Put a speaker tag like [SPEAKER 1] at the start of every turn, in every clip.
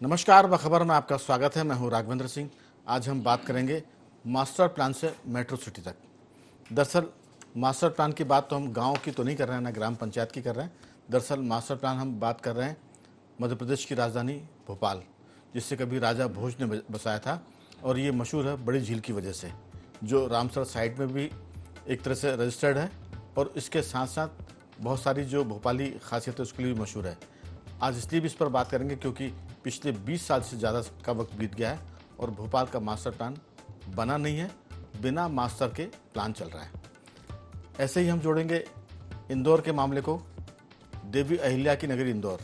[SPEAKER 1] नमस्कार, बखबर में आपका स्वागत है। मैं हूं राघवेंद्र सिंह। आज हम बात करेंगे मास्टर प्लान से मेट्रो सिटी तक। दरअसल मास्टर प्लान की बात तो हम गांव की तो नहीं कर रहे हैं, ना ग्राम पंचायत की कर रहे हैं। दरअसल मास्टर प्लान हम बात कर रहे हैं मध्य प्रदेश की राजधानी भोपाल, जिससे कभी राजा भोज ने बसाया था, और ये मशहूर है बड़ी झील की वजह से, जो रामसर साइट में भी एक तरह से रजिस्टर्ड है, और इसके साथ साथ बहुत सारी जो भोपाली खासियत है उसके लिए भी मशहूर है। आज इसलिए भी इस पर बात करेंगे क्योंकि पिछले 20 साल से ज़्यादा का वक्त बीत गया है और भोपाल का मास्टर प्लान बना नहीं है, बिना मास्टर के प्लान चल रहा है। ऐसे ही हम जोड़ेंगे इंदौर के मामले को, देवी अहिल्या की नगरी इंदौर।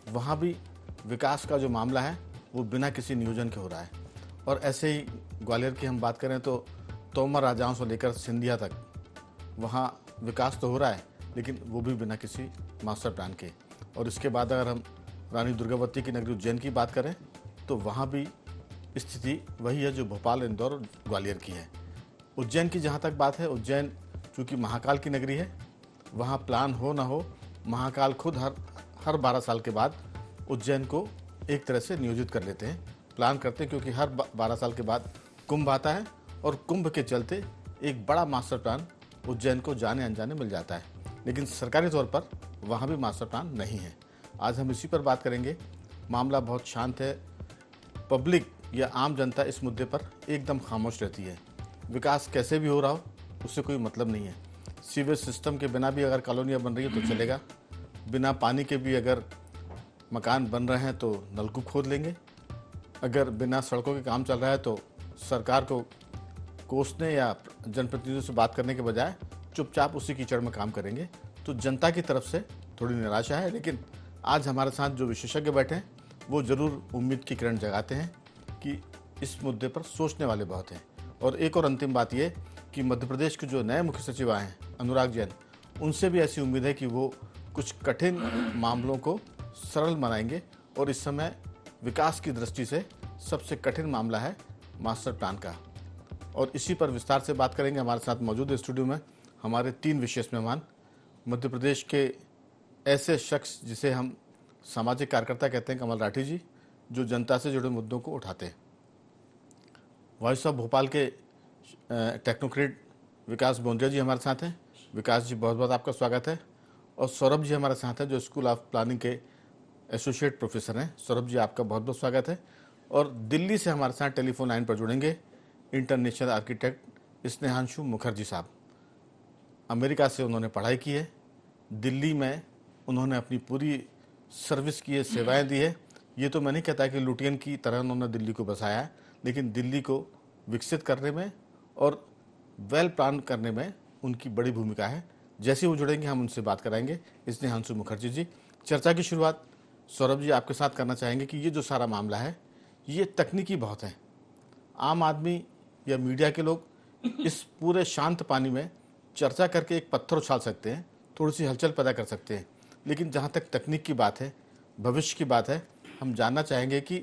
[SPEAKER 1] वहाँ भी विकास का जो मामला है वो बिना किसी नियोजन के हो रहा है। और ऐसे ही ग्वालियर की हम बात करें तो तोमर राजाओं से लेकर सिंधिया तक वहाँ विकास तो हो रहा है, लेकिन वो भी बिना किसी मास्टर प्लान के। और इसके बाद अगर हम रानी दुर्गावती की नगरी उज्जैन की बात करें तो वहाँ भी स्थिति वही है जो भोपाल, इंदौर और ग्वालियर की है। उज्जैन की जहाँ तक बात है, उज्जैन चूँकि महाकाल की नगरी है, वहाँ प्लान हो ना हो, महाकाल खुद हर 12 साल के बाद उज्जैन को एक तरह से नियोजित कर लेते हैं, प्लान करते हैं, क्योंकि हर 12 साल के बाद कुंभ आता है और कुंभ के चलते एक बड़ा मास्टर प्लान उज्जैन को जाने अनजाने मिल जाता है। लेकिन सरकारी तौर पर वहाँ भी मास्टर प्लान नहीं है। आज हम इसी पर बात करेंगे। मामला बहुत शांत है। पब्लिक या आम जनता इस मुद्दे पर एकदम खामोश रहती है। विकास कैसे भी हो रहा हो उससे कोई मतलब नहीं है। सीवेज सिस्टम के बिना भी अगर कॉलोनियाँ बन रही है तो चलेगा, बिना पानी के भी अगर मकान बन रहे हैं तो नलकूप खोद लेंगे, अगर बिना सड़कों के काम चल रहा है तो सरकार को कोसने या जनप्रतिनिधियों से बात करने के बजाय चुपचाप उसी कीचड़ में काम करेंगे। तो जनता की तरफ से थोड़ी निराशा है, लेकिन आज हमारे साथ जो विशेषज्ञ बैठे हैं वो ज़रूर उम्मीद की किरण जगाते हैं कि इस मुद्दे पर सोचने वाले बहुत हैं। और एक और अंतिम बात ये कि मध्य प्रदेश के जो नए मुख्य सचिव आए हैं अनुराग जैन, उनसे भी ऐसी उम्मीद है कि वो कुछ कठिन मामलों को सरल बनाएंगे। और इस समय विकास की दृष्टि से सबसे कठिन मामला है मास्टर प्लान का। और इसी पर विस्तार से बात करेंगे। हमारे साथ मौजूद है स्टूडियो में हमारे 3 विशेष मेहमान। मध्य प्रदेश के ऐसे शख्स जिसे हम सामाजिक कार्यकर्ता कहते हैं, कमल राठी जी, जो जनता से जुड़े मुद्दों को उठाते हैं। वॉइस ऑफ भोपाल के टेक्नोक्रेट विकास बोंद्रिया जी हमारे साथ हैं। विकास जी, बहुत बहुत आपका स्वागत है। और सौरभ जी हमारे साथ हैं, जो स्कूल ऑफ प्लानिंग के एसोसिएट प्रोफेसर हैं। सौरभ जी, आपका बहुत बहुत स्वागत है। और दिल्ली से हमारे साथ टेलीफोन लाइन पर जुड़ेंगे इंटरनेशनल आर्किटेक्ट स्नेहांशु मुखर्जी साहब। अमेरिका से उन्होंने पढ़ाई की है, दिल्ली में उन्होंने अपनी पूरी सर्विस की है, सेवाएं दी है। ये तो मैं नहीं कहता कि लुटियन की तरह उन्होंने दिल्ली को बसाया है, लेकिन दिल्ली को विकसित करने में और वेल प्लान करने में उनकी बड़ी भूमिका है। जैसे वो जुड़ेंगे हम उनसे बात कराएंगे। स्नेहांशु मुखर्जी जी, चर्चा की शुरुआत सौरभ जी आपके साथ करना चाहेंगे कि ये जो सारा मामला है ये तकनीकी बहुत है। आम आदमी या मीडिया के लोग इस पूरे शांत पानी में चर्चा करके एक पत्थर उछाल सकते हैं, थोड़ी सी हलचल पैदा कर सकते हैं, लेकिन जहाँ तक तकनीक की बात है, भविष्य की बात है, हम जानना चाहेंगे कि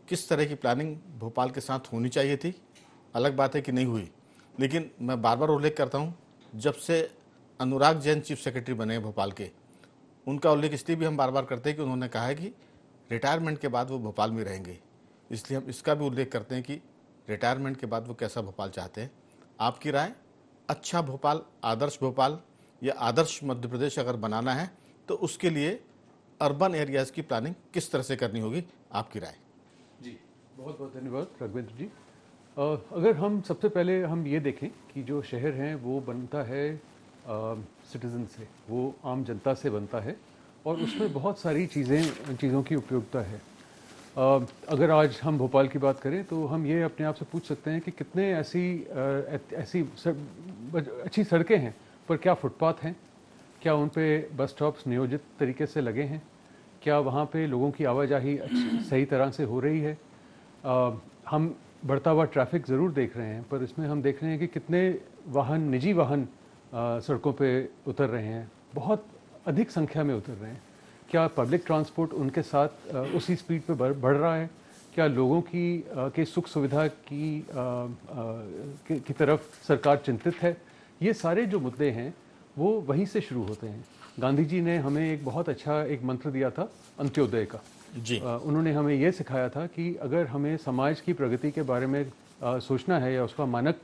[SPEAKER 1] किस तरह की प्लानिंग भोपाल के साथ होनी चाहिए थी। अलग बात है कि नहीं हुई, लेकिन मैं बार बार उल्लेख करता हूँ, जब से अनुराग जैन चीफ सेक्रेटरी बने हैं भोपाल के, उनका उल्लेख इसलिए भी हम बार बार करते हैं कि उन्होंने कहा है कि रिटायरमेंट के बाद वो भोपाल में रहेंगे। इसलिए हम इसका भी उल्लेख करते हैं कि रिटायरमेंट के बाद वो कैसा भोपाल चाहते हैं। आपकी राय, अच्छा भोपाल, आदर्श भोपाल या आदर्श मध्य प्रदेश अगर बनाना है तो उसके लिए अर्बन एरियाज़ की प्लानिंग किस तरह से करनी होगी, आपकी राय?
[SPEAKER 2] जी, बहुत बहुत धन्यवाद राघवेंद्र जी। अगर हम सबसे पहले हम ये देखें कि जो शहर हैं वो बनता है सिटीज़न से, वो आम जनता से बनता है, और उसमें बहुत सारी चीज़ों की उपयोगिता है। अगर आज हम भोपाल की बात करें तो हम ये अपने आप से पूछ सकते हैं कि कितने ऐसी अच्छी सड़कें हैं, पर क्या फुटपाथ हैं? क्या उन पे बस स्टॉप्स नियोजित तरीके से लगे हैं? क्या वहाँ पे लोगों की आवाजाही सही तरह से हो रही है? हम बढ़ता हुआ ट्रैफिक ज़रूर देख रहे हैं, पर इसमें हम देख रहे हैं कि कितने निजी वाहन सड़कों पे उतर रहे हैं, बहुत अधिक संख्या में उतर रहे हैं। क्या पब्लिक ट्रांसपोर्ट उनके साथ उसी स्पीड पे बढ़ रहा है? क्या लोगों के सुख सुविधा की तरफ सरकार चिंतित है? ये सारे जो मुद्दे हैं वो वहीं से शुरू होते हैं। गांधी जी ने हमें एक बहुत अच्छा एक मंत्र दिया था अंत्योदय का,
[SPEAKER 1] जी।
[SPEAKER 2] उन्होंने हमें ये सिखाया था कि अगर हमें समाज की प्रगति के बारे में सोचना है या उसका मानक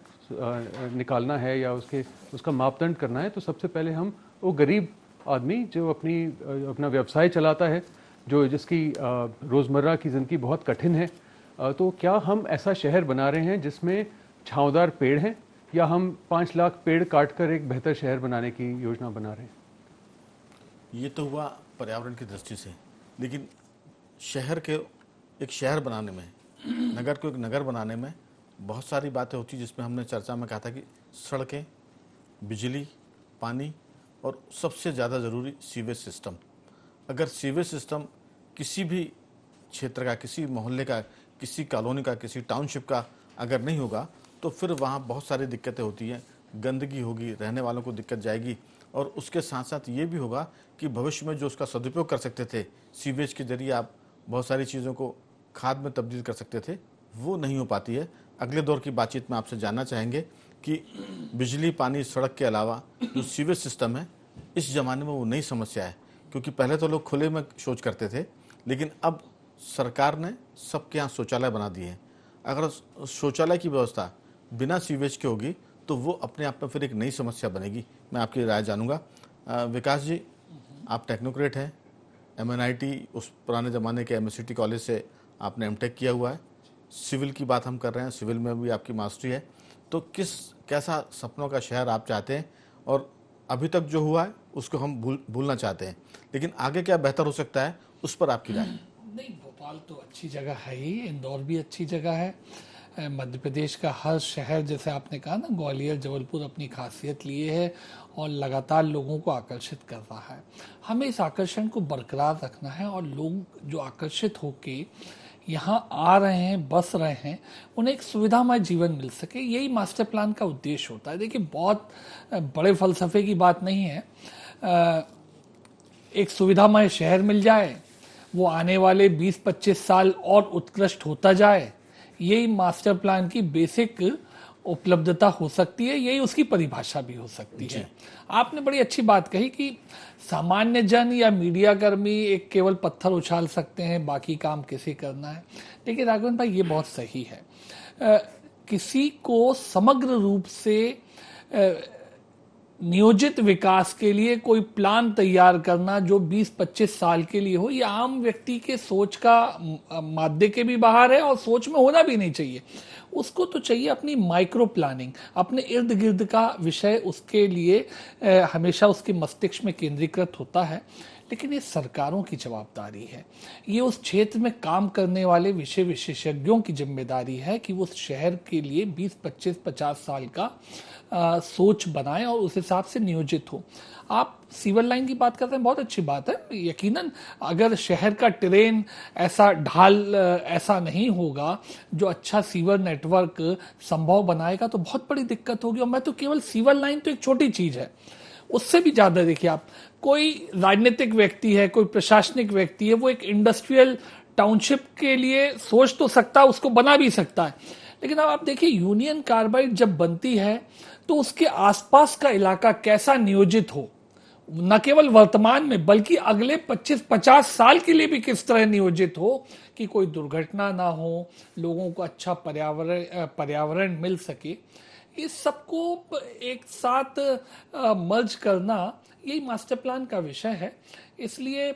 [SPEAKER 2] निकालना है या उसका मापदंड करना है, तो सबसे पहले हम वो गरीब आदमी जो अपना व्यवसाय चलाता है, जिसकी रोज़मर्रा की ज़िंदगी बहुत कठिन है, तो क्या हम ऐसा शहर बना रहे हैं जिसमें छांवदार पेड़ हैं, या हम 5 लाख पेड़ काट कर एक बेहतर शहर बनाने की योजना बना रहे हैं?
[SPEAKER 1] ये तो हुआ पर्यावरण की दृष्टि से, लेकिन शहर के एक शहर बनाने में, नगर को एक नगर बनाने में बहुत सारी बातें होती, जिसमें हमने चर्चा में कहा था कि सड़कें, बिजली, पानी और सबसे ज़्यादा ज़रूरी सीवेज सिस्टम। अगर सीवेज सिस्टम किसी भी क्षेत्र का, किसी मोहल्ले का, किसी कॉलोनी का, किसी टाउनशिप का अगर नहीं होगा, तो फिर वहाँ बहुत सारी दिक्कतें होती हैं। गंदगी होगी, रहने वालों को दिक्कत जाएगी, और उसके साथ साथ ये भी होगा कि भविष्य में जो उसका सदुपयोग कर सकते थे, सीवेज के जरिए आप बहुत सारी चीज़ों को खाद में तब्दील कर सकते थे, वो नहीं हो पाती है। अगले दौर की बातचीत में आपसे जानना चाहेंगे कि बिजली, पानी, सड़क के अलावा जो सीवेज सिस्टम है, इस ज़माने में वो नई समस्या है। क्योंकि पहले तो लोग खुले में शौच करते थे, लेकिन अब सरकार ने सबके यहाँ शौचालय बना दिए हैं। अगर शौचालय की व्यवस्था बिना सीवेज के होगी, तो वो अपने आप में फिर एक नई समस्या बनेगी। मैं आपकी राय जानूंगा। विकास जी, आप टेक्नोक्रेट हैं, MNIT उस पुराने ज़माने के MSCT कॉलेज से आपने एमटेक किया हुआ है। सिविल की बात हम कर रहे हैं, सिविल में भी आपकी मास्टरी है। तो कैसा सपनों का शहर आप चाहते हैं, और अभी तक जो हुआ है उसको हम भूलना चाहते हैं, लेकिन आगे क्या बेहतर हो सकता है, उस पर आपकी राय?
[SPEAKER 3] नहीं, भोपाल तो अच्छी जगह है ही, इंदौर भी अच्छी जगह है। मध्य प्रदेश का हर शहर, जैसे आपने कहा ना, ग्वालियर, जबलपुर अपनी खासियत लिए है और लगातार लोगों को आकर्षित कर रहा है। हमें इस आकर्षण को बरकरार रखना है, और लोग जो आकर्षित होके यहाँ आ रहे हैं, बस रहे हैं, उन्हें एक सुविधामय जीवन मिल सके, यही मास्टर प्लान का उद्देश्य होता है। देखिए, बहुत बड़े फलसफे की बात नहीं है। एक सुविधामय शहर मिल जाए, वो आने वाले 20-25 साल और उत्कृष्ट होता जाए, यही मास्टर प्लान की बेसिक उपलब्धता हो सकती है, यही उसकी परिभाषा भी हो सकती है। आपने बड़ी अच्छी बात कही कि सामान्य जन या मीडिया कर्मी एक केवल पत्थर उछाल सकते हैं, बाकी काम किसे करना है। लेकिन राघवन भाई, ये बहुत सही है। किसी को समग्र रूप से नियोजित विकास के लिए कोई प्लान तैयार करना जो 20-25 साल के लिए हो, ये आम व्यक्ति के सोच का माध्य के भी बाहर है, और सोच में होना भी नहीं चाहिए। उसको तो चाहिए अपनी माइक्रो प्लानिंग, अपने इर्द गिर्द का विषय उसके लिए हमेशा उसके मस्तिष्क में केंद्रीकृत होता है। लेकिन ये सरकारों की जवाबदारी है, ये उस क्षेत्र में काम करने वाले विषय विशेषज्ञों की जिम्मेदारी है कि वो उस शहर के लिए 20-25-50 साल का सोच बनाएं और उस हिसाब से नियोजित हो। आप सीवर लाइन की बात करते हैं, बहुत अच्छी बात है। यकीनन अगर शहर का टेरेन ऐसा ढाल ऐसा नहीं होगा जो अच्छा सीवर नेटवर्क संभव बनाएगा, तो बहुत बड़ी दिक्कत होगी। और मैं तो केवल सीवर लाइन तो एक छोटी चीज है, उससे भी ज्यादा देखिए, आप कोई राजनीतिक व्यक्ति है, कोई प्रशासनिक व्यक्ति है, वो एक इंडस्ट्रियल टाउनशिप के लिए सोच तो सकता है, उसको बना भी सकता है। लेकिन अब आप देखिए, यूनियन कार्बाइड जब बनती है तो उसके आसपास का इलाका कैसा नियोजित हो, न केवल वर्तमान में बल्कि अगले 25-50 साल के लिए भी किस तरह नियोजित हो कि कोई दुर्घटना ना हो, लोगों को अच्छा पर्यावरण मिल सके। इस सबको एक साथ मर्ज करना, यही मास्टर प्लान का विषय है। इसलिए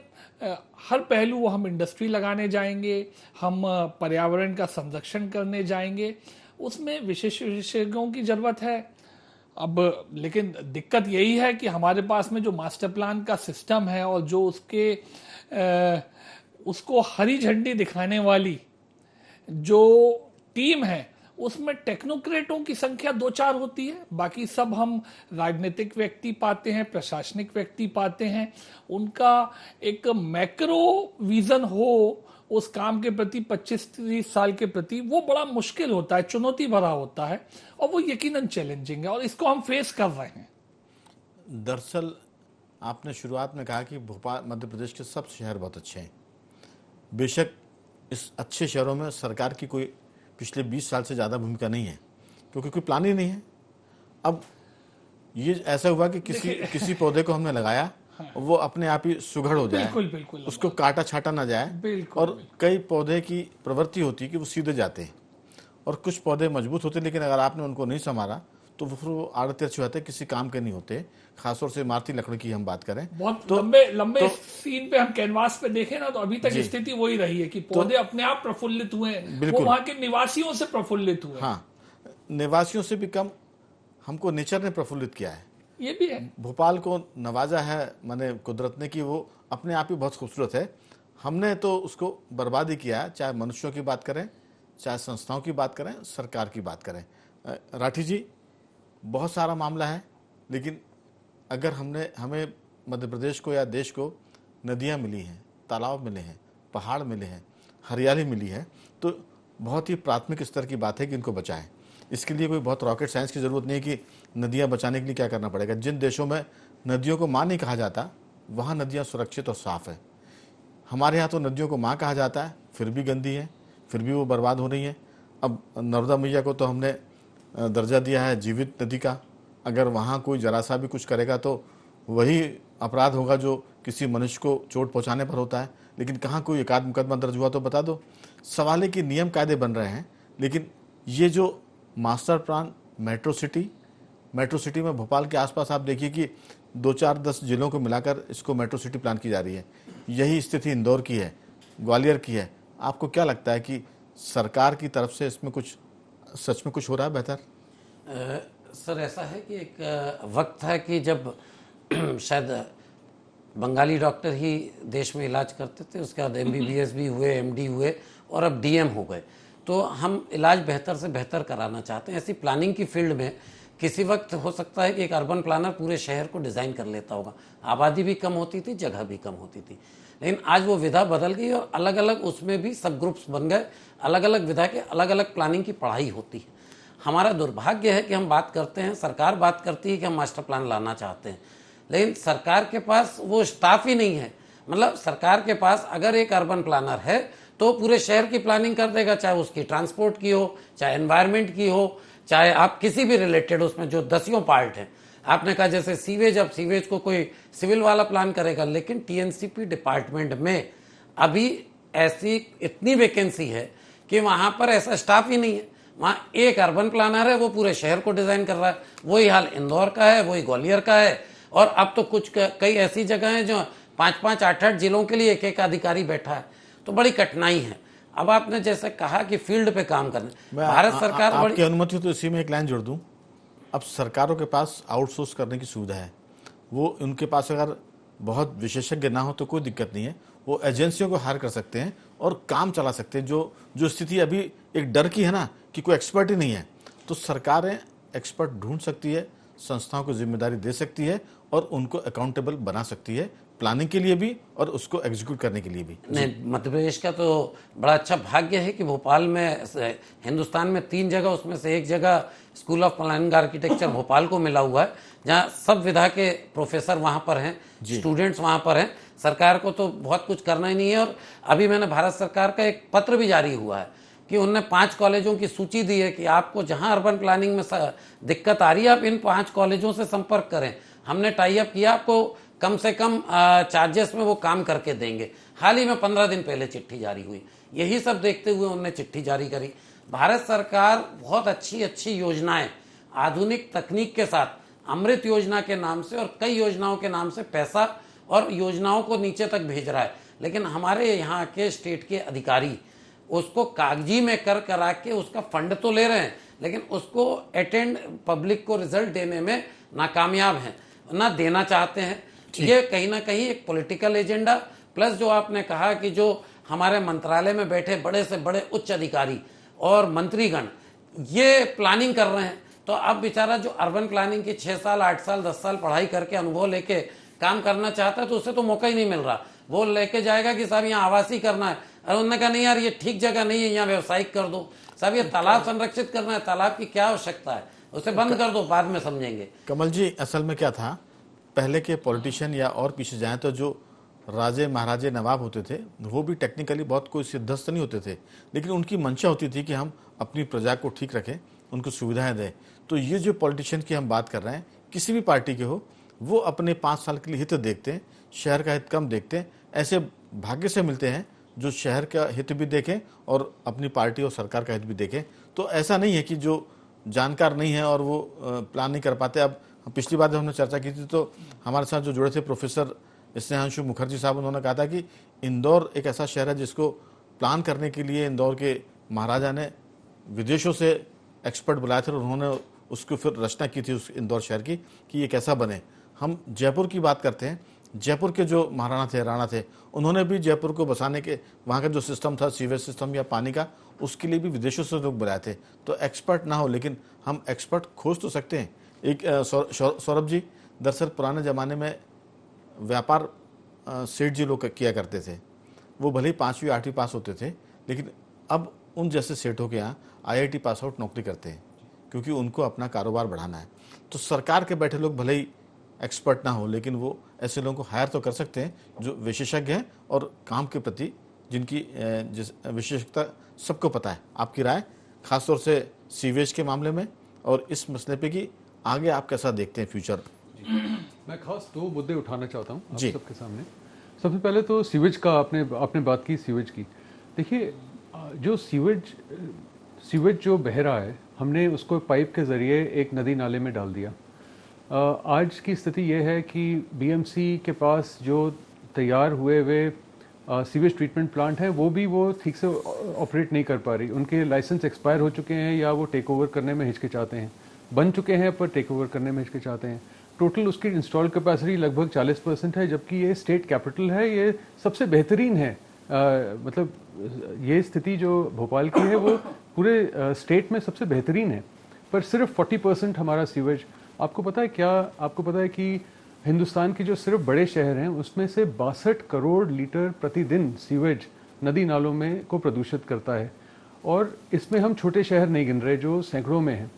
[SPEAKER 3] हर पहलू हम इंडस्ट्री लगाने जाएंगे, हम पर्यावरण का संरक्षण करने जाएंगे, उसमें विशेषज्ञों की जरूरत है। अब लेकिन दिक्कत यही है कि हमारे पास में जो मास्टर प्लान का सिस्टम है और जो उसको हरी झंडी दिखाने वाली जो टीम है, उसमें टेक्नोक्रेटों की संख्या 2-4 होती है, बाकी सब हम राजनीतिक व्यक्ति पाते हैं, प्रशासनिक व्यक्ति पाते हैं। उनका एक मैक्रो विजन हो उस काम के प्रति 25-30 साल के प्रति, वो बड़ा मुश्किल होता है, चुनौती भरा होता है, और वो यकीनन चैलेंजिंग है, और इसको हम फेस कर रहे हैं।
[SPEAKER 1] दरअसल आपने शुरुआत में कहा कि भोपाल, मध्य प्रदेश के सब शहर बहुत अच्छे हैं। बेशक इस अच्छे शहरों में सरकार की कोई पिछले 20 साल से ज़्यादा भूमिका नहीं है, क्योंकि कोई प्लान ही नहीं है। अब ये ऐसा हुआ कि किसी पौधे को हमने लगाया वो अपने आप ही सुघड़ हो जाए,
[SPEAKER 3] बिल्कुल बिल्कुल
[SPEAKER 1] उसको काटा छाटा ना जाए।
[SPEAKER 3] बिल्कुल,
[SPEAKER 1] और कई पौधे की प्रवृत्ति होती है कि वो सीधे जाते हैं और कुछ पौधे मजबूत होते हैं, लेकिन अगर आपने उनको नहीं संभाला तो वो फिर वो आड़े तिरछे होते हैं, किसी काम के नहीं होते। खासतौर से इमारती लकड़ी की हम बात करें
[SPEAKER 3] बहुत
[SPEAKER 1] तो
[SPEAKER 3] लंबे लंबे सीन पे हम कैनवास पे देखें ना, तो अभी तक
[SPEAKER 1] जी।
[SPEAKER 3] स्थिति वही रही है कि पौधे अपने आप प्रफुल्लित हुए, वो
[SPEAKER 1] बिल्कुल।
[SPEAKER 3] वहां के निवासियों से प्रफुल्लित हुए।
[SPEAKER 1] हाँ, निवासियों से भी कम हमको नेचर ने प्रफुल्लित किया है।
[SPEAKER 3] ये भी है।
[SPEAKER 1] भोपाल को नवाजा है माने कुदरत ने कि वो अपने आप ही बहुत खूबसूरत है। हमने तो उसको बर्बाद ही किया है, चाहे मनुष्यों की बात करें, चाहे संस्थाओं की बात करें, सरकार की बात करें। राठी जी, बहुत सारा मामला है, लेकिन अगर हमें मध्य प्रदेश को या देश को नदियाँ मिली हैं, तालाब मिले हैं, पहाड़ मिले हैं, हरियाली मिली है, तो बहुत ही प्राथमिक स्तर की बात है कि इनको बचाएं। इसके लिए कोई बहुत रॉकेट साइंस की ज़रूरत नहीं है कि नदियाँ बचाने के लिए क्या करना पड़ेगा। जिन देशों में नदियों को माँ नहीं कहा जाता, वहाँ नदियाँ सुरक्षित और साफ़ है। हमारे यहाँ तो नदियों को माँ कहा जाता है, फिर भी गंदी है, फिर भी वो बर्बाद हो रही है। अब नर्मदा मैया को तो हमने दर्जा दिया है जीवित नदी का। अगर वहाँ कोई जरा सा भी कुछ करेगा तो वही अपराध होगा जो किसी मनुष्य को चोट पहुँचाने पर होता है। लेकिन कहाँ कोई एकाध मुकदमा दर्ज हुआ तो बता दो। सवाल है कि नियम कायदे बन रहे हैं, लेकिन ये जो मास्टर प्लान मेट्रो सिटी में भोपाल के आसपास आप देखिए कि 2-4-10 जिलों को मिलाकर इसको मेट्रो सिटी प्लान की जा रही है। यही स्थिति इंदौर की है, ग्वालियर की है। आपको क्या लगता है कि सरकार की तरफ से इसमें कुछ सच में कुछ हो रहा है बेहतर?
[SPEAKER 4] सर, ऐसा है कि एक वक्त था कि जब शायद बंगाली डॉक्टर ही देश में इलाज करते थे, उसके बाद MBBS भी हुए, MD हुए और अब DM हो गए। तो हम इलाज बेहतर से बेहतर कराना चाहते हैं। ऐसी प्लानिंग की फील्ड में किसी वक्त हो सकता है कि एक अर्बन प्लानर पूरे शहर को डिज़ाइन कर लेता होगा। आबादी भी कम होती थी, जगह भी कम होती थी, लेकिन आज वो विधा बदल गई और अलग अलग उसमें भी सब ग्रुप्स बन गए। अलग अलग विधा के अलग अलग प्लानिंग की पढ़ाई होती है। हमारा दुर्भाग्य है कि हम बात करते हैं, सरकार बात करती है कि हम मास्टर प्लान लाना चाहते हैं, लेकिन सरकार के पास वो स्टाफ ही नहीं है। मतलब सरकार के पास अगर एक अर्बन प्लानर है तो पूरे शहर की प्लानिंग कर देगा, चाहे उसकी ट्रांसपोर्ट की हो, चाहे एनवायरनमेंट की हो, चाहे आप किसी भी रिलेटेड उसमें जो 10 पार्ट हैं। आपने कहा जैसे सीवेज, अब सीवेज को कोई सिविल वाला प्लान करेगा, लेकिन TNCP डिपार्टमेंट में अभी ऐसी इतनी वैकेंसी है कि वहाँ पर ऐसा स्टाफ ही नहीं है। वहाँ एक अर्बन प्लानर है, वो पूरे शहर को डिज़ाइन कर रहा है। वही हाल इंदौर का है, वही ग्वालियर का है, और अब तो कुछ कई ऐसी जगह हैं जो 5-5, 8-8 जिलों के लिए एक अधिकारी बैठा है। तो बड़ी कठिनाई है। अब आपने जैसे कहा कि फील्ड पे काम करना, भारत सरकार
[SPEAKER 1] आपकी अनुमति हो तो इसी में एक लाइन जोड़ दूं। अब सरकारों के पास आउटसोर्स करने की सुविधा है। वो उनके पास अगर बहुत विशेषज्ञ ना हो तो कोई दिक्कत नहीं है, वो एजेंसियों को हायर कर सकते हैं और काम चला सकते हैं। जो स्थिति अभी एक डर की है ना कि कोई एक्सपर्ट ही नहीं है, तो सरकारें एक्सपर्ट ढूंढ सकती है, संस्थाओं को जिम्मेदारी दे सकती है और उनको अकाउंटेबल बना सकती है, प्लानिंग के लिए भी और उसको एग्जीक्यूट करने के लिए भी।
[SPEAKER 4] नहीं, मध्य प्रदेश का तो बड़ा अच्छा भाग्य है कि भोपाल में, हिंदुस्तान में 3 जगह, उसमें से एक जगह school of planning architecture Bhopal को मिला हुआ है, जहाँ सब विधा के प्रोफेसर वहाँ पर हैं, स्टूडेंट्स वहाँ पर हैं। सरकार को तो बहुत कुछ करना ही नहीं है। और अभी मैंने भारत सरकार का एक पत्र भी जारी हुआ है कि उनने 5 कॉलेजों की सूची दी है कि आपको जहाँ अर्बन प्लानिंग में दिक्कत आ रही है, आप इन 5 कॉलेजों से संपर्क करें। हमने टाई अप किया, आपको कम से कम चार्जेस में वो काम करके देंगे। हाल ही में 15 दिन पहले चिट्ठी जारी हुई। यही सब देखते हुए उन्होंने चिट्ठी जारी करी। भारत सरकार बहुत अच्छी अच्छी योजनाएं आधुनिक तकनीक के साथ, अमृत योजना के नाम से और कई योजनाओं के नाम से पैसा और योजनाओं को नीचे तक भेज रहा है, लेकिन हमारे यहाँ के स्टेट के अधिकारी उसको कागजी में कर करा के उसका फंड तो ले रहे हैं, लेकिन उसको अटेंड पब्लिक को रिजल्ट देने में नाकामयाब हैं, ना देना चाहते हैं। ये कहीं ना कहीं एक पॉलिटिकल एजेंडा, प्लस जो आपने कहा कि जो हमारे मंत्रालय में बैठे बड़े से बड़े उच्च अधिकारी और मंत्रीगण ये प्लानिंग कर रहे हैं, तो अब बेचारा जो अर्बन प्लानिंग की 6 साल, 8 साल, 10 साल पढ़ाई करके अनुभव लेके काम करना चाहता है, तो उससे तो मौका ही नहीं मिल रहा। वो लेके जाएगा कि साहब यहाँ आवासीय करना है, और उन्होंने कहा नहीं यार ये ठीक जगह नहीं है, यहाँ व्यवसायिक कर दो। साहब ये तालाब संरक्षित करना है, तालाब की क्या आवश्यकता है, उसे बंद कर दो, बाद में समझेंगे।
[SPEAKER 1] कमल जी, असल में क्या था, पहले के पॉलिटिशियन या और पीछे जाएं तो जो राजे महाराजे नवाब होते थे वो भी टेक्निकली बहुत कोई सिद्धस्त नहीं होते थे, लेकिन उनकी मंशा होती थी कि हम अपनी प्रजा को ठीक रखें, उनको सुविधाएं दें। तो ये जो पॉलिटिशियन की हम बात कर रहे हैं, किसी भी पार्टी के हो, वो अपने 5 साल के लिए हित देखते हैं, शहर का हित कम देखते हैं। ऐसे भाग्य से मिलते हैं जो शहर का हित भी देखें और अपनी पार्टी और सरकार का हित भी देखें। तो ऐसा नहीं है कि जो जानकार नहीं है और वो प्लान नहीं कर पाते। अब पिछली बार जब हमने चर्चा की थी तो हमारे साथ जो जुड़े थे प्रोफेसर स्नेहांशु मुखर्जी साहब, उन्होंने कहा था कि इंदौर एक ऐसा शहर है जिसको प्लान करने के लिए इंदौर के महाराजा ने विदेशों से एक्सपर्ट बुलाए थे और उन्होंने उसको फिर रचना की थी उस इंदौर शहर की कि ये कैसा बने। हम जयपुर की बात करते हैं, जयपुर के जो महाराणा थे, राणा थे, उन्होंने भी जयपुर को बसाने के वहाँ का जो सिस्टम था, सीवेज सिस्टम या पानी का, उसके लिए भी विदेशों से लोग बुलाए थे। तो एक्सपर्ट ना हो लेकिन हम एक्सपर्ट खोज तो सकते हैं। एक सौरभ जी, दरअसल पुराने ज़माने में व्यापार सेठ जी लोग किया करते थे। वो भले ही 5वीं 8वीं पास होते थे, लेकिन अब उन जैसे सेठों के यहाँ IIT पास आउट नौकरी करते हैं क्योंकि उनको अपना कारोबार बढ़ाना है। तो सरकार के बैठे लोग भले ही एक्सपर्ट ना हो लेकिन वो ऐसे लोगों को हायर तो कर सकते हैं जो विशेषज्ञ हैं और काम के प्रति जिनकी जिस विशेषज्ञता सबको पता है। आपकी राय खासतौर से सीवेज के मामले में और इस मसले पे कि आगे आप कैसा देखते हैं फ्यूचर?
[SPEAKER 2] मैं खास 2 मुद्दे उठाना चाहता हूँ आप
[SPEAKER 1] जी।
[SPEAKER 2] सबके सामने। सबसे पहले तो सीवेज का आपने बात की सीवेज की। देखिए, जो सीवेज जो बह रहा है, हमने उसको पाइप के ज़रिए एक नदी नाले में डाल दिया। आज की स्थिति ये है कि बीएमसी के पास जो तैयार हुए सीवेज ट्रीटमेंट प्लांट हैं वो ठीक से ऑपरेट नहीं कर पा रही। उनके लाइसेंस एक्सपायर हो चुके हैं या वो टेक ओवर करने में हिचकिचाते हैं, बन चुके हैं पर टेक ओवर करने में हिचकिचाते हैं। टोटल उसकी इंस्टॉल कैपेसिटी लगभग 40% है, जबकि ये स्टेट कैपिटल है, ये सबसे बेहतरीन है। मतलब ये स्थिति जो भोपाल की है वो पूरे स्टेट में सबसे बेहतरीन है, पर सिर्फ 40% हमारा सीवेज। आपको पता है क्या? आपको पता है कि हिंदुस्तान के जो सिर्फ बड़े शहर हैं उसमें से 62 करोड़ लीटर प्रतिदिन सीवेज नदी नालों में को प्रदूषित करता है, और इसमें हम छोटे शहर नहीं गिन रहे जो सैकड़ों में हैं।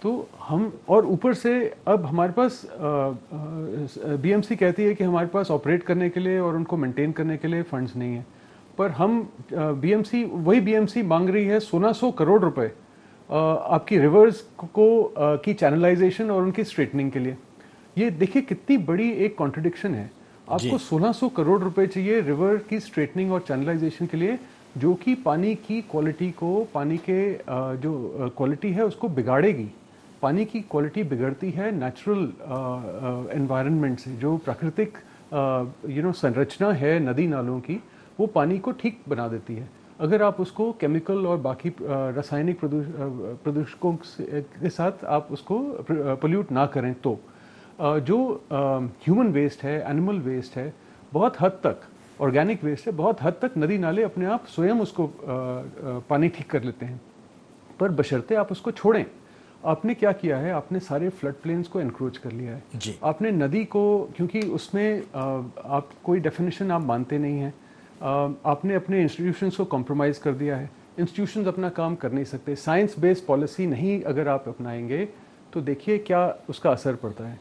[SPEAKER 2] तो हम, और ऊपर से अब हमारे पास बीएमसी कहती है कि हमारे पास ऑपरेट करने के लिए और उनको मेंटेन करने के लिए फंड्स नहीं है, पर हम वही बीएमसी मांग रही है 1600 करोड़ रुपए आपकी रिवर्स को की चैनलाइजेशन और उनकी स्ट्रेटनिंग के लिए। ये देखिए कितनी बड़ी एक कॉन्ट्रडिक्शन है। आपको 1600 करोड़ रुपए चाहिए रिवर की स्ट्रेटनिंग और चैनलाइजेशन के लिए, जो कि पानी की क्वालिटी को, पानी के जो क्वालिटी है उसको बिगाड़ेगी। पानी की क्वालिटी बिगड़ती है नेचुरल एनवायरनमेंट से, जो प्राकृतिक संरचना है नदी नालों की, वो पानी को ठीक बना देती है। अगर आप उसको केमिकल और बाकी रासायनिक प्रदूषकों के साथ आप उसको पोल्यूट ना करें तो जो ह्यूमन वेस्ट है, एनिमल वेस्ट है, बहुत हद तक ऑर्गेनिक वेस्ट है, बहुत हद तक नदी नाले अपने आप स्वयं उसको पानी ठीक कर लेते हैं, पर बशर्ते आप उसको छोड़ें। आपने क्या किया है? आपने सारे फ्लड प्लेन्स को एनक्रोच कर लिया है
[SPEAKER 1] जी।
[SPEAKER 2] आपने नदी को, क्योंकि उसमें आप कोई डेफिनेशन आप मानते नहीं हैं, आपने अपने इंस्टीट्यूशंस को कॉम्प्रोमाइज़ कर दिया है। इंस्टीट्यूशंस अपना काम कर नहीं सकते। साइंस बेस्ड पॉलिसी नहीं अगर आप अपनाएंगे तो देखिए क्या उसका असर पड़ता है।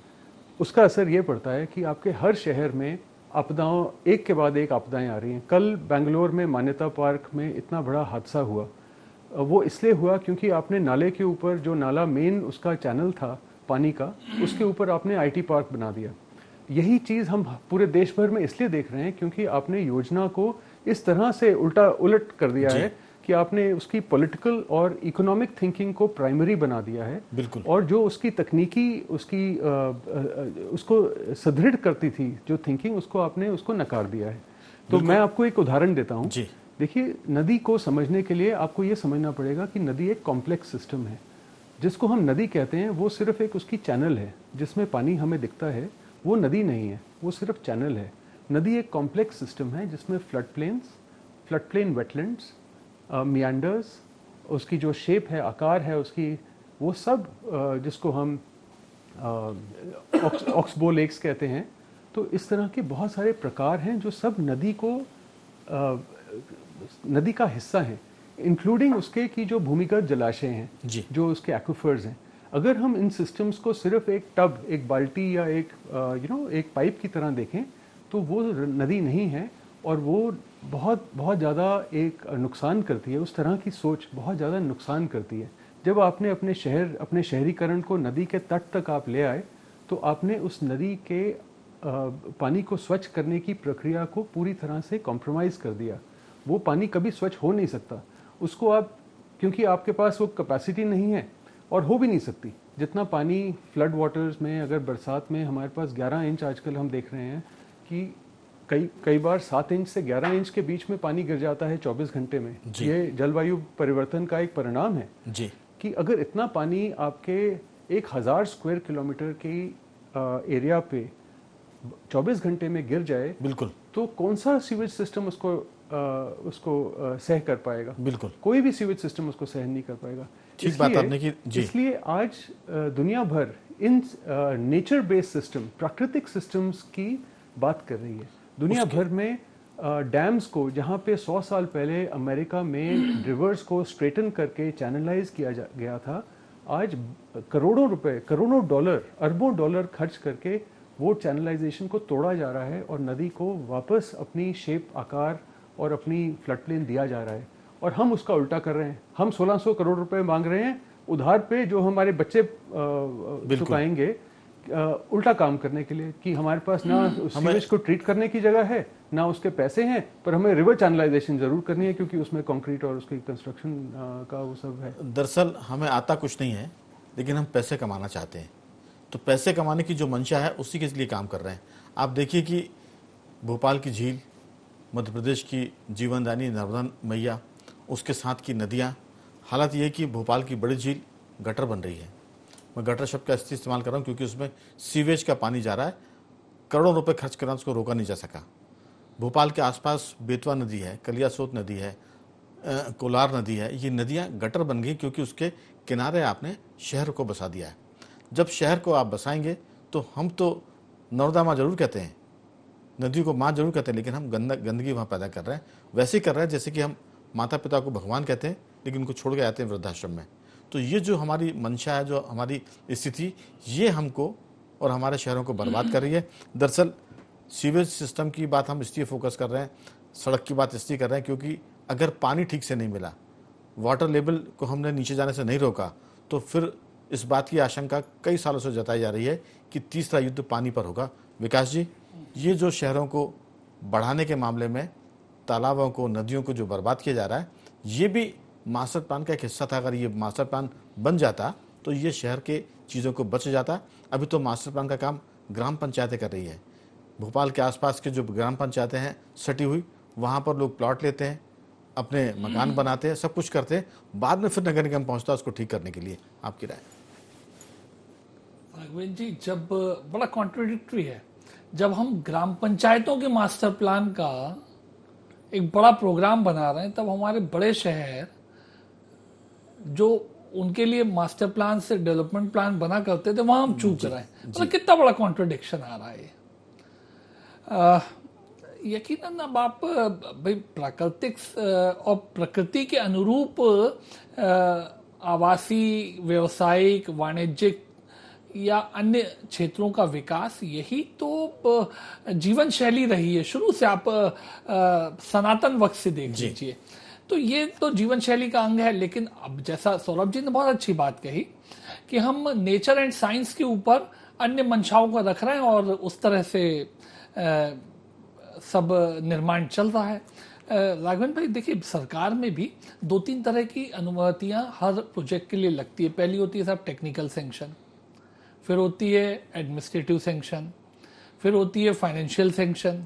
[SPEAKER 2] उसका असर ये पड़ता है कि आपके हर शहर में आपदाओं, एक के बाद एक आपदाएं आ रही हैं। कल बेंगलोर में मान्यता पार्क में इतना बड़ा हादसा हुआ, वो इसलिए हुआ क्योंकि आपने नाले के ऊपर, जो नाला मेन उसका चैनल था पानी का, उसके ऊपर आपने आईटी पार्क बना दिया। यही चीज़ हम पूरे देश भर में इसलिए देख रहे हैं क्योंकि आपने योजना को इस तरह से उलट कर दिया है कि आपने उसकी पॉलिटिकल और इकोनॉमिक थिंकिंग को प्राइमरी बना दिया है।
[SPEAKER 1] बिल्कुल।
[SPEAKER 2] और जो उसकी तकनीकी, उसको सुदृढ़ करती थी जो थिंकिंग, उसको आपने उसको नकार दिया है। तो मैं आपको एक उदाहरण देता हूँ। देखिए, नदी को समझने के लिए आपको ये समझना पड़ेगा कि नदी एक कॉम्प्लेक्स सिस्टम है। जिसको हम नदी कहते हैं वो सिर्फ एक उसकी चैनल है, जिसमें पानी हमें दिखता है, वो नदी नहीं है, वो सिर्फ चैनल है। नदी एक कॉम्प्लेक्स सिस्टम है जिसमें फ्लड प्लेन, वेटलैंड्स, मियांडर्स, उसकी जो शेप है, आकार है उसकी, वो सब जिसको हम ऑक्सबो लेक्स कहते हैं। तो इस तरह के बहुत सारे प्रकार हैं जो सब नदी का हिस्सा हैं, इंक्लूडिंग उसके की जो भूमिगत जलाशय हैं, जो उसके एक्विफर्स हैं। अगर हम इन सिस्टम्स को सिर्फ एक टब, एक बाल्टी या एक एक पाइप की तरह देखें तो वो नदी नहीं है, और वो बहुत बहुत ज़्यादा एक नुकसान करती है। उस तरह की सोच बहुत ज़्यादा नुकसान करती है। जब आपने अपने शहरीकरण को नदी के तट तक आप ले आए तो आपने उस नदी के पानी को स्वच्छ करने की प्रक्रिया को पूरी तरह से कॉम्प्रोमाइज़ कर दिया। वो पानी कभी स्वच्छ हो नहीं सकता, उसको आप, क्योंकि आपके पास वो कैपेसिटी नहीं है और हो भी नहीं सकती। जितना पानी फ्लड वाटर्स में, अगर बरसात में हमारे पास 11 इंच आजकल हम देख रहे हैं कि कई बार 7 इंच से 11 इंच के बीच में पानी गिर जाता है 24 घंटे में। ये जलवायु परिवर्तन का एक परिणाम है
[SPEAKER 1] जी।
[SPEAKER 2] कि अगर इतना पानी आपके 1000 स्क्वायर किलोमीटर की एरिया पे 24 घंटे में गिर जाए,
[SPEAKER 1] बिल्कुल,
[SPEAKER 2] तो कौन सा सीवेज सिस्टम उसको सह कर पाएगा?
[SPEAKER 1] बिल्कुल,
[SPEAKER 2] कोई भी सीवेज सिस्टम उसको सहन नहीं कर पाएगा।
[SPEAKER 1] ठीक बात आपने की जी।
[SPEAKER 2] इसलिए आज दुनिया भर इन नेचर बेस्ड सिस्टम, प्राकृतिक सिस्टम्स की बात कर रही है। दुनिया भर में डैम्स को, जहाँ पे 100 साल पहले अमेरिका में रिवर्स को स्ट्रेटन करके चैनलाइज किया गया था, आज करोड़ों रुपए, करोड़ों डॉलर, अरबों डॉलर खर्च करके वो चैनलाइजेशन को तोड़ा जा रहा है और नदी को वापस अपनी शेप, आकार और अपनी फ्लड प्लेन दिया जा रहा है। और हम उसका उल्टा कर रहे हैं। हम 1600 करोड़ रुपए मांग रहे हैं उधार पे, जो हमारे बच्चे चुकाएंगे, उल्टा काम करने के लिए कि हमारे पास ना सीवेज को ट्रीट करने की जगह है, ना उसके पैसे हैं, पर हमें रिवर चैनलाइजेशन जरूर करनी है क्योंकि उसमें कंक्रीट और उसकी कंस्ट्रक्शन का वो सब है।
[SPEAKER 1] दरअसल हमें आता कुछ नहीं है, लेकिन हम पैसे कमाना चाहते हैं। तो पैसे कमाने की जो मंशा है उसी के लिए काम कर रहे हैं। आप देखिए कि भोपाल की झील, मध्य प्रदेश की जीवनदानी नर्मदा मैया, उसके साथ की नदियाँ, हालत ये है कि भोपाल की बड़ी झील गटर बन रही है। मैं गटर शब्द का इस्तेमाल कर रहा हूँ क्योंकि उसमें सीवेज का पानी जा रहा है। करोड़ों रुपए खर्च करना उसको रोका नहीं जा सका। भोपाल के आसपास बेतवा नदी है, कलियासोत नदी है, कोलार नदी है। ये नदियाँ गटर बन गई क्योंकि उसके किनारे आपने शहर को बसा दिया है। जब शहर को आप बसाएंगे तो हम तो नर्मदा माँ जरूर कहते हैं, नदी को माँ जरूर कहते हैं, लेकिन हम गंदगी वहाँ पैदा कर रहे हैं। वैसे ही कर रहे हैं जैसे कि हम माता पिता को भगवान कहते हैं लेकिन उनको छोड़ के आते हैं वृद्धाश्रम में। तो ये जो हमारी मंशा है, जो हमारी स्थिति, ये हमको और हमारे शहरों को बर्बाद कर रही है। दरअसल सीवेज सिस्टम की बात हम इसलिए फोकस कर रहे हैं, सड़क की बात इसलिए कर रहे हैं क्योंकि अगर पानी ठीक से नहीं मिला, वाटर लेवल को हमने नीचे जाने से नहीं रोका, तो फिर इस बात की आशंका कई सालों से जताई जा रही है कि तीसरा युद्ध पानी पर होगा। विकास जी, ये जो शहरों को बढ़ाने के मामले में तालाबों को, नदियों को जो बर्बाद किया जा रहा है, ये भी मास्टर प्लान का एक हिस्सा था। अगर ये मास्टर प्लान बन जाता तो ये शहर के चीज़ों को बच जाता। अभी तो मास्टर प्लान का काम ग्राम पंचायतें कर रही है। भोपाल के आसपास के जो ग्राम पंचायतें हैं सटी हुई, वहाँ पर लोग प्लॉट लेते हैं, अपने मकान बनाते हैं, सब कुछ करते हैं, बाद में फिर नगर निगम पहुँचता है उसको ठीक करने के लिए। आपकी राय?
[SPEAKER 3] राघवेंद्र जी, जब बड़ा कॉन्ट्रडिक्टरी है, जब हम ग्राम पंचायतों के मास्टर प्लान का एक बड़ा प्रोग्राम बना रहे हैं, तब हमारे बड़े शहर जो उनके लिए मास्टर प्लान से डेवलपमेंट प्लान बना करते थे, वहां हम चूक रहे हैं। मतलब कितना बड़ा कॉन्ट्रडिक्शन आ रहा है। यकीनन अब आप भाई प्राकृतिक और प्रकृति के अनुरूप आवासीय, व्यावसायिक, वाणिज्यिक या अन्य क्षेत्रों का विकास, यही तो जीवन शैली रही है शुरू से। आप सनातन वक्त से देख लीजिए, तो ये तो जीवन शैली का अंग है। लेकिन अब जैसा सौरभ जी ने बहुत अच्छी बात कही कि हम नेचर एंड साइंस के ऊपर अन्य मंशाओं को रख रहे हैं और उस तरह से सब निर्माण चल रहा है। राघवेंद्र भाई देखिए, सरकार में भी 2-3 तरह की अनुमतियां हर प्रोजेक्ट के लिए लगती है। पहली होती है साहब टेक्निकल सैंक्शन, फिर होती है एडमिनिस्ट्रेटिव सैंक्शन, फिर होती है फाइनेंशियल सैंक्शन,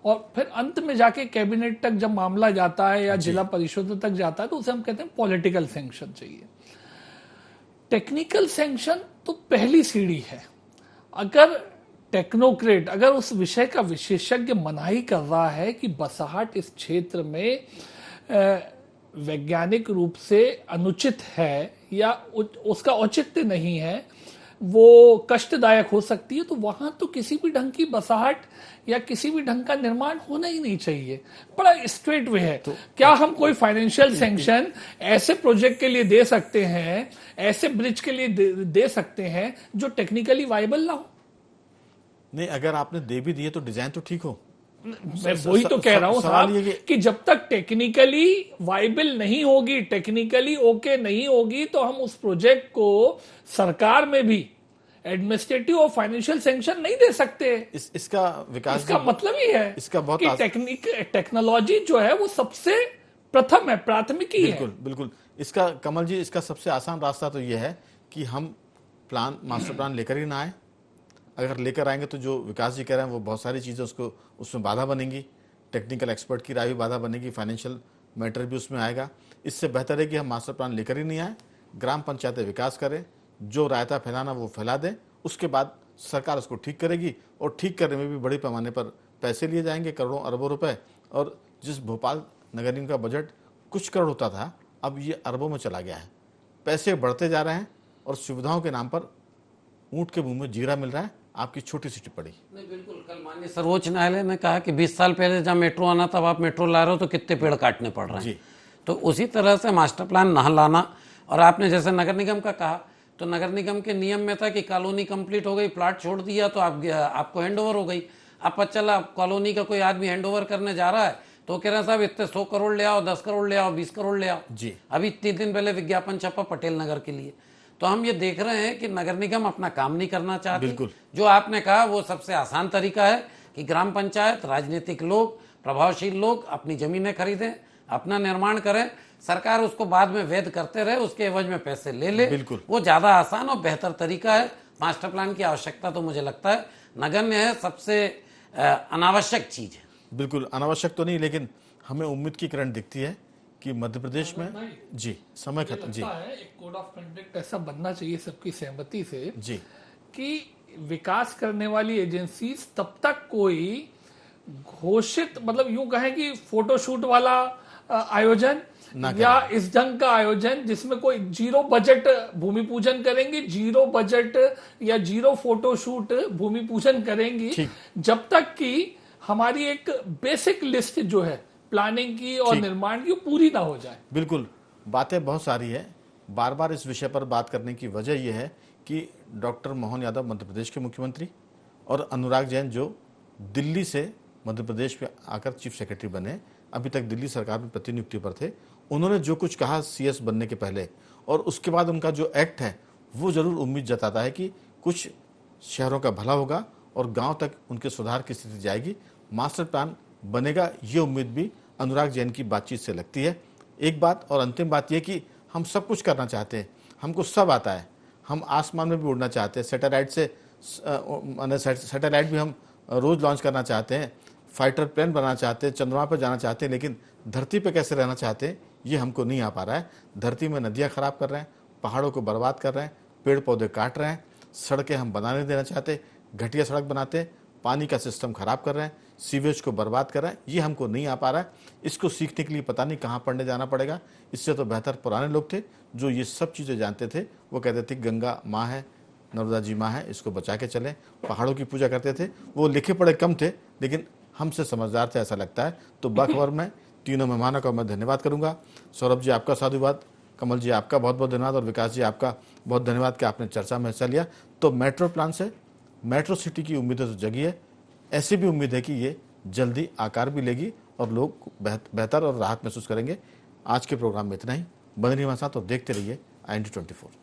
[SPEAKER 3] और फिर अंत में जाके कैबिनेट तक जब मामला जाता है या जिला परिषद तक जाता है तो उसे हम कहते हैं पॉलिटिकल सैंक्शन चाहिए। टेक्निकल सैंक्शन तो पहली सीढ़ी है। अगर टेक्नोक्रेट, अगर उस विषय का विशेषज्ञ मनाही कर रहा है कि बसाहट इस क्षेत्र में वैज्ञानिक रूप से अनुचित है या उसका औचित्य नहीं है, वो कष्टदायक हो सकती है, तो वहां तो किसी भी ढंग की बसाहट या किसी भी ढंग का निर्माण होना ही नहीं चाहिए। बड़ा स्ट्रेट वे है। तो क्या हम कोई फाइनेंशियल सैंक्शन ऐसे प्रोजेक्ट के लिए दे सकते हैं, ऐसे ब्रिज के लिए दे सकते हैं जो टेक्निकली वायबल ना हो?
[SPEAKER 1] नहीं, अगर आपने दे भी दिए तो डिजाइन तो ठीक हो।
[SPEAKER 3] मैं वही तो कह रहा हूं साहब कि जब तक टेक्निकली वायबल नहीं होगी, टेक्निकली ओके नहीं होगी, तो हम उस प्रोजेक्ट को सरकार में भी एडमिनिस्ट्रेटिव और फाइनेंशियल सैंक्शन नहीं दे सकते।
[SPEAKER 1] इसका विकास
[SPEAKER 3] इसका मतलब ही है
[SPEAKER 1] इसका बहुत
[SPEAKER 3] कि टेक्नोलॉजी जो है वो सबसे प्रथम है, प्राथमिकी है।
[SPEAKER 1] बिल्कुल बिल्कुल। इसका कमल जी, इसका सबसे आसान रास्ता तो ये है कि हम मास्टर प्लान लेकर ही ना आए। अगर लेकर आएंगे तो जो विकास जी कह रहे हैं वो बहुत सारी चीज़ें उसमें बाधा बनेंगी, टेक्निकल एक्सपर्ट की राय भी बाधा बनेगी, फाइनेंशियल मैटर भी उसमें आएगा। इससे बेहतर है कि हम मास्टर प्लान लेकर ही नहीं आए, ग्राम पंचायतें विकास करें, जो रायता फैलाना वो फैला दें, उसके बाद सरकार उसको ठीक करेगी और ठीक करने में भी बड़े पैमाने पर पैसे लिए जाएंगे, करोड़ों अरबों रुपए। और जिस भोपाल नगर निगम का बजट कुछ करोड़ होता था, अब ये अरबों में चला गया है। पैसे बढ़ते जा रहे हैं और सुविधाओं के नाम पर ऊंट के मुंह में जीरा मिल रहा है। आपकी छोटी सी टिप्पणी।
[SPEAKER 4] नहीं, बिल्कुल। कल माननीय सर्वोच्च न्यायालय ने कहा कि 20 साल पहले जब मेट्रो आना तब आप मेट्रो ला रहे हो तो कितने पेड़ काटने पड़ रहे हैं। तो उसी तरह से मास्टर प्लान ना लाना। और आपने जैसे नगर निगम का कहा, तो नगर निगम के नियम में था कि कॉलोनी कंप्लीट हो गई, प्लाट छोड़ दिया तो आपको हैंडओवर हो गई। अब पता चला कॉलोनी का कोई आदमी हैंडओवर करने जा रहा है तो कह रहे हैं साहब इतने 100 करोड़ ले आओ, 10 करोड़ ले आओ, 20 करोड़ ले आओ
[SPEAKER 1] जी।
[SPEAKER 4] अभी 3 दिन पहले विज्ञापन छपा पटेल नगर के लिए। तो हम ये देख रहे हैं कि नगर निगम अपना काम नहीं करना चाहती।
[SPEAKER 1] बिल्कुल।
[SPEAKER 4] जो आपने कहा वो सबसे आसान तरीका है कि ग्राम पंचायत, राजनीतिक लोग, प्रभावशील लोग अपनी जमीनें खरीदें, अपना निर्माण करें, सरकार उसको बाद में वैध करते रहे, उसके एवज में पैसे ले ले।
[SPEAKER 1] बिल्कुल।
[SPEAKER 4] वो ज्यादा आसान और बेहतर तरीका है। मास्टर प्लान की आवश्यकता तो मुझे लगता है नगण्य है, सबसे अनावश्यक चीज है।
[SPEAKER 1] बिल्कुल अनावश्यक तो नहीं, लेकिन हमें उम्मीद की किरण दिखती है कि मध्य प्रदेश में जी समय खत्म जी
[SPEAKER 3] है एक कोड ऑफ कंडक्ट ऐसा बनना चाहिए सबकी सहमति से
[SPEAKER 1] जी
[SPEAKER 3] कि विकास करने वाली एजेंसी तब तक कोई घोषित, मतलब यूं कहें कि फोटोशूट वाला आयोजन या इस ढंग का आयोजन जिसमें कोई जीरो बजट भूमि पूजन करेंगे, जीरो बजट या जीरो फोटोशूट भूमि पूजन करेंगी, जब तक कि हमारी एक बेसिक लिस्ट जो है प्लानिंग की और निर्माण की पूरी ना हो जाए।
[SPEAKER 1] बिल्कुल। बातें बहुत सारी है, बार बार इस विषय पर बात करने की वजह यह है कि डॉक्टर मोहन यादव मध्य प्रदेश के मुख्यमंत्री और अनुराग जैन जो दिल्ली से मध्य प्रदेश में आकर चीफ सेक्रेटरी बने, अभी तक दिल्ली सरकार में प्रतिनियुक्ति पर थे, उन्होंने जो कुछ कहा सीएस बनने के पहले और उसके बाद उनका जो एक्ट है वो जरूर उम्मीद जताता है कि कुछ शहरों का भला होगा और गांव तक उनके सुधार की स्थिति जाएगी, मास्टर प्लान बनेगा। ये उम्मीद भी अनुराग जैन की बातचीत से लगती है। एक बात और अंतिम बात यह कि हम सब कुछ करना चाहते हैं, हमको सब आता है, हम आसमान में भी उड़ना चाहते हैं, सैटेलाइट भी हम रोज लॉन्च करना चाहते हैं, फाइटर प्लेन बनाना चाहते हैं, चंद्रमा पर जाना चाहते हैं, लेकिन धरती पे कैसे रहना चाहते हैं ये हमको नहीं आ पा रहा है। धरती में नदियाँ खराब कर रहे हैं, पहाड़ों को बर्बाद कर रहे हैं, पेड़ पौधे काट रहे हैं, सड़कें हम बनाने देना चाहते, घटिया सड़क बनाते हैं, पानी का सिस्टम खराब कर रहे हैं, सीवेज को बर्बाद कर रहे हैं, ये हमको नहीं आ पा रहा है। इसको सीखने के लिए पता नहीं कहाँ पढ़ने जाना पड़ेगा। इससे तो बेहतर पुराने लोग थे जो ये सब चीज़ें जानते थे। वो कहते थे गंगा माँ है, नर्मदा जी माँ है, इसको बचा के चलें, पहाड़ों की पूजा करते थे। वो लिखे पढ़े कम थे लेकिन हमसे समझदार थे, ऐसा लगता है। तो बाखबर में तीनों मेहमानों का मैं धन्यवाद करूंगा। सौरभ जी आपका साधुवाद, कमल जी आपका बहुत बहुत धन्यवाद और विकास जी आपका बहुत धन्यवाद कि आपने चर्चा में हिस्सा लिया। तो मेट्रो प्लान से मेट्रो सिटी की उम्मीदें तो जगी है, ऐसी भी उम्मीद है कि ये जल्दी आकार भी लेगी और लोग बेहतर और राहत महसूस करेंगे। आज के प्रोग्राम में इतना ही। बने रहिए हमारे साथ और देखते रहिए IND24।